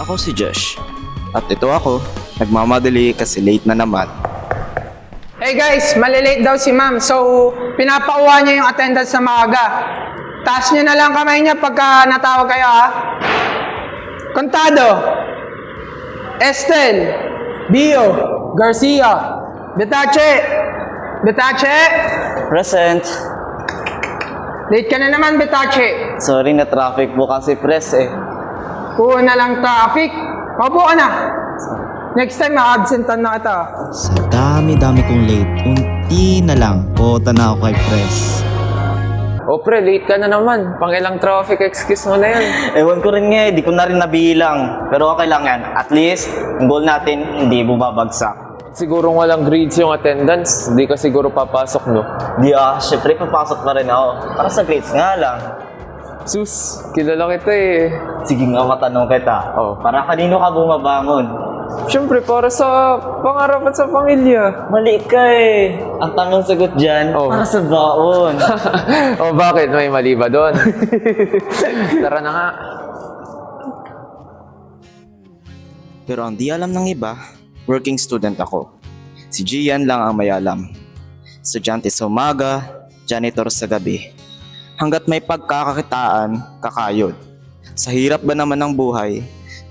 Ako si Josh. At ito ako, nagmamadali kasi late na naman. Hey guys, malilate daw si ma'am. So, pinapauwa niya yung attendance na maaga. Taas niyo na lang kamay niya pagka natawag kayo ha. Contado, Estel, Bio, Garcia, Betache, Present! late ka na naman Betache. Sorry na traffic po kasi press eh. Puro na lang traffic. Mabuo ka na. Next time, ma-absentan na kita. Sa dami-dami kong late, unti na lang, kota na ako kay Press. O pre, late ka na naman. Pangilang traffic excuse mo na yan. Ewan ko rin nga eh, di ko na rin nabilang. Pero okay lang yan. At least, ang goal natin, hindi bumabagsak. Siguro walang grades yung attendance. Hindi ka siguro papasok, no? Syempre papasok pa rin ako. Para sa grades nga lang. Sus, kilala kita eh. Sige nga, matanong kita. Oh. Para kanino ka bumabangon? Siyempre, para sa pangarap at sa pamilya. Mali ka eh. Ang tamang sagot dyan, Oh. para sa baon. O bakit? May mali ba doon? Tara na nga. Pero ang di alam ng iba, working student ako. Si Gian lang ang may alam. Estudyante sa umaga, janitor sa gabi. Hanggat may pagkakakitaan, kakayod. Sa hirap ba naman ng buhay,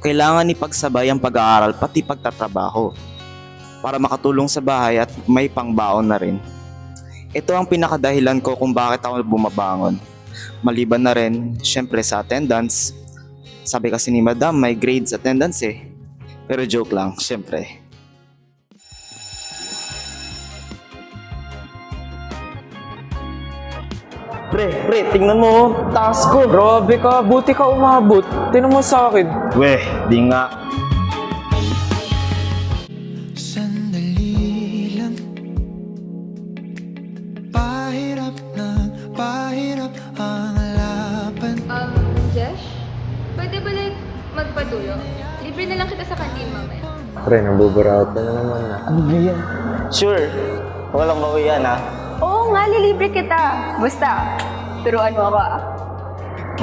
kailangan ipagsabay ang pag-aaral pati pagtatrabaho para makatulong sa bahay at may pangbaon na rin. Ito ang pinakadahilan ko kung bakit ako bumabangon. Maliban na rin, syempre sa attendance. Sabi kasi ni Madam, may grades attendance eh. Pero joke lang, syempre. Pre, tingnan mo, taas ko. Grabe ka, buti ka umabot. Tinan mo sa akin. Weh, di nga. Sandali lang. Pahirap ang laban. Jesh? Pwede ba like magpatuyo? Libre na lang kita sa kantin mamaya. Pre, nabuburaot ka na naman na. Ano ba yan? Sure, walang bawi yan ha. Oo nga, lilibre kita. Basta, turuan mo ako ah.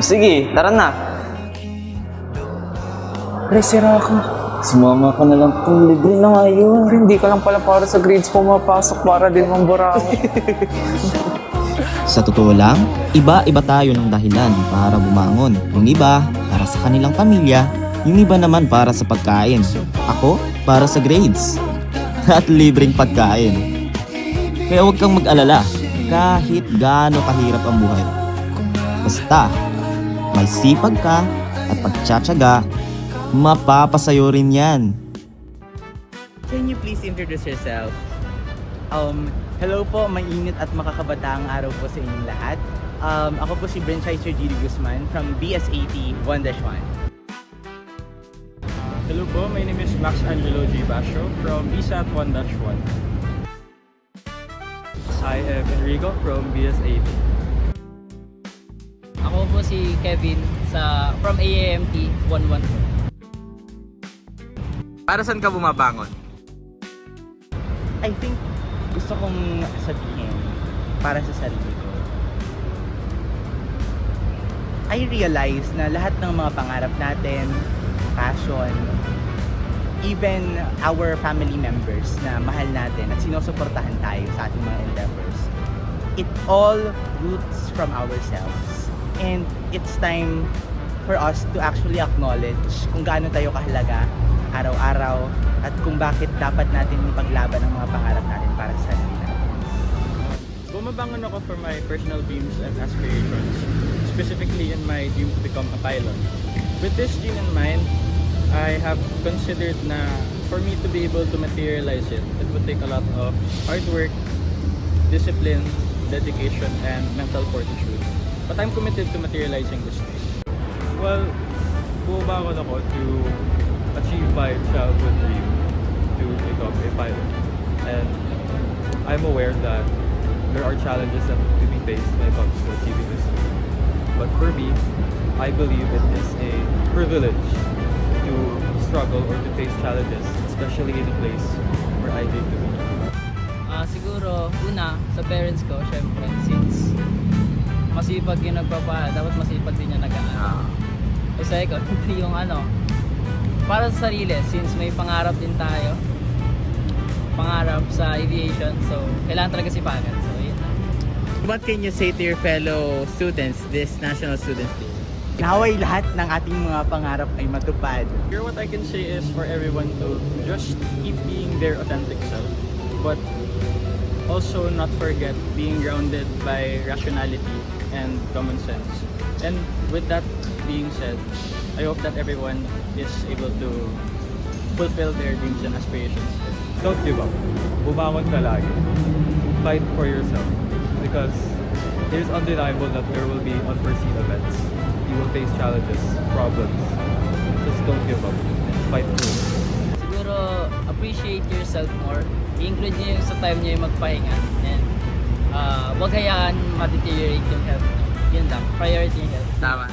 Sige, tara na. Pre, sira ka. Sumama ka na lang po, libre na nga yun. Pre, hindi ka lang pala para sa grades pumapasok para din mamburaot. Sa totoo lang, iba-iba tayo ng dahilan para bumangon. Yung iba, para sa kanilang pamilya. Yung iba naman para sa pagkain. Ako, para sa grades. At libreng pagkain. Kaya huwag kang mag-alala kahit gaano kahirap ang buhay. Basta, may sipag ka at pagtsatsaga, mapapasayo rin yan. Can you please introduce yourself? Hello po, mainit at makakabataang araw po sa inyong lahat. Ako po si Brenchiser G. Guzman from BS80 1-1. Hello po, my name is Max Angelo J. Basho from BSAT 1-1. I am Enrico from BS80. Ako po si Kevin from AAMT 11. Para saan ka bumabangon? I think gusto kong sabihin para sa sarili ko. I realize na lahat ng mga pangarap natin, passion, even our family members na mahal natin at sinusuportahan tayo sa ating mga endeavors, it all roots from ourselves. And it's time for us to actually acknowledge kung gaano tayo kahalaga araw-araw at kung bakit dapat natin ipaglaban ang mga pangarap natin para sa sarili natin. Bumabangon ako for my personal dreams and aspirations, specifically in my dream to become a pilot. With this dream in mind, I have considered na for me to be able to materialize it, it would take a lot of hard work, discipline, dedication, and mental fortitude. But I'm committed to materializing this dream. Well, bumabangon ako to achieve my childhood dream to become a pilot. And I'm aware that there are challenges that to be faced when it comes to achieving this dream. But for me, I believe it is a privilege to struggle or to face challenges, especially in a place where I dream to be. Siguro, una, sa parents ko, syempre, since masipag yung nagpapahal, dapat masipag din yung nag-aaral. Second, yung para sa sarili, since may pangarap din tayo. Pangarap sa aviation, so kailangan talaga sipagan. So, yun. What can you say to your fellow students this National Students Day? Naway lahat ng ating mga pangarap ay matupad. Here, what I can say is for everyone to just keep being their authentic self, but also not forget being grounded by rationality and common sense. And with that being said, I hope that everyone is able to fulfill their dreams and aspirations. Don't give up. Bumangon ka lagi. Fight for yourself. Because it is undeniable that there will be unforeseen events. You will face challenges, problems. Just don't give up. Fight through it. Siguro, appreciate yourself more. I-include nyo yung sa time nyo yung magpahinga. And huwag hayaan ma-deteriorate yung health. Yun lang, priority yung health. Tama.